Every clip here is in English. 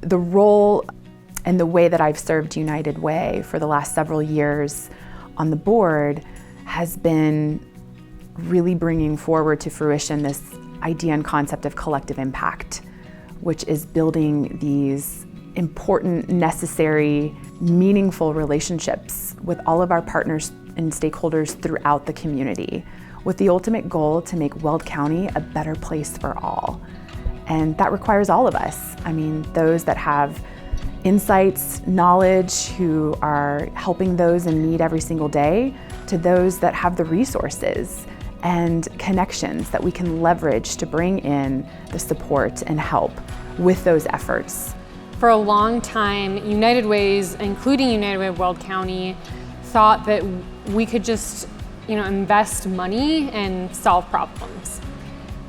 The role and the way that I've served United Way for the last several years on the board has been really bringing forward to fruition this idea and concept of collective impact, which is building these important, necessary, meaningful relationships with all of our partners and stakeholders throughout the community, with the ultimate goal to make Weld County a better place for all. And that requires all of us. I mean, those that have insights, knowledge, who are helping those in need every single day, to those that have the resources and connections that we can leverage to bring in the support and help with those efforts. For a long time, United Ways, including United Way of Weld County, thought that we could just, invest money and solve problems.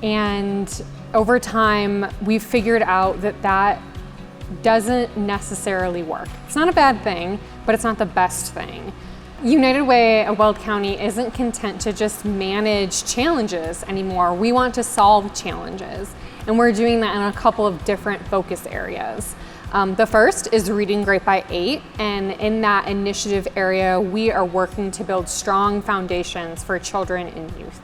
And over time, we've figured out that that doesn't necessarily work. It's not a bad thing, but it's not the best thing. United Way of Weld County isn't content to just manage challenges anymore. We want to solve challenges, and we're doing that in a couple of different focus areas. The first is Reading Great by 8, and in that initiative area, we are working to build strong foundations for children and youth.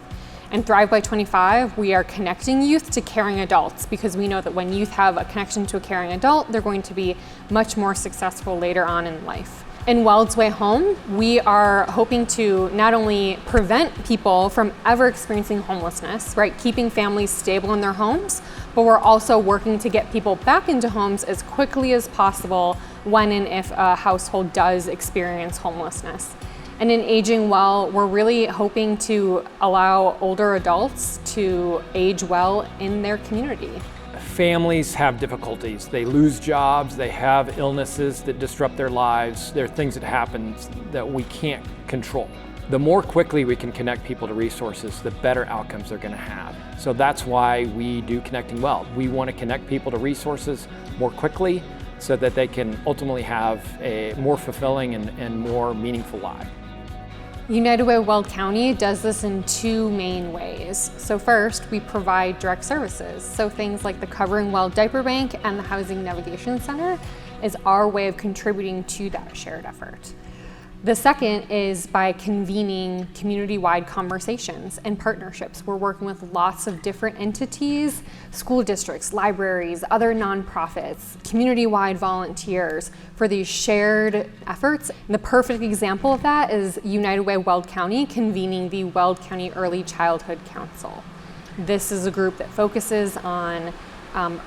And Thrive by 25, we are connecting youth to caring adults, because we know that when youth have a connection to a caring adult, they're going to be much more successful later on in life. In Weld's Way Home, we are hoping to not only prevent people from ever experiencing homelessness, right, keeping families stable in their homes, but we're also working to get people back into homes as quickly as possible when and if a household does experience homelessness. And in Aging Well, we're really hoping to allow older adults to age well in their community. Families have difficulties. They lose jobs, they have illnesses that disrupt their lives. There are things that happen that we can't control. The more quickly we can connect people to resources, the better outcomes they're going to have. So that's why we do Connecting Weld. We want to connect people to resources more quickly so that they can ultimately have a more fulfilling and more meaningful life. United Way of Weld County does this in two main ways. So first, we provide direct services. So things like the Covering Well Diaper Bank and the Housing Navigation Center is our way of contributing to that shared effort. The second is by convening community-wide conversations and partnerships. We're working with lots of different entities, school districts, libraries, other nonprofits, community-wide volunteers for these shared efforts. And the perfect example of that is United Way Weld County convening the Weld County Early Childhood Council. This is a group that focuses on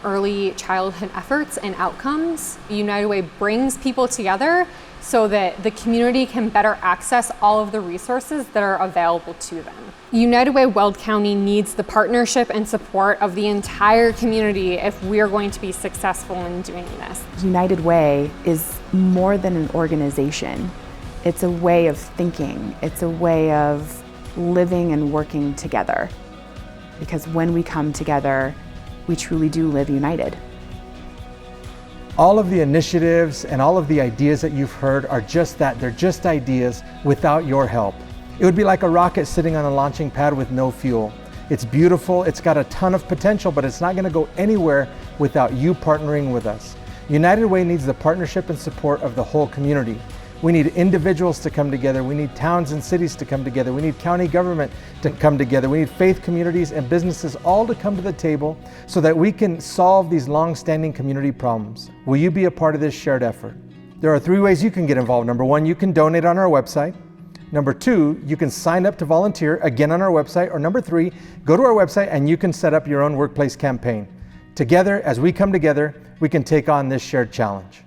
early childhood efforts and outcomes. United Way brings people together so that the community can better access all of the resources that are available to them. United Way Weld County needs the partnership and support of the entire community if we're going to be successful in doing this. United Way is more than an organization. It's a way of thinking. It's a way of living and working together. Because when we come together, we truly do live united. All of the initiatives and all of the ideas that you've heard are just that. They're just ideas without your help. It would be like a rocket sitting on a launching pad with no fuel. It's beautiful, it's got a ton of potential, but it's not going to go anywhere without you partnering with us. United Way needs the partnership and support of the whole community. We need individuals to come together. We need towns and cities to come together. We need county government to come together. We need faith communities and businesses all to come to the table so that we can solve these long-standing community problems. Will you be a part of this shared effort? There are 3 ways you can get involved. Number 1, you can donate on our website. Number 2, you can sign up to volunteer, again on our website. Or number 3, go to our website and you can set up your own workplace campaign. Together, as we come together, we can take on this shared challenge.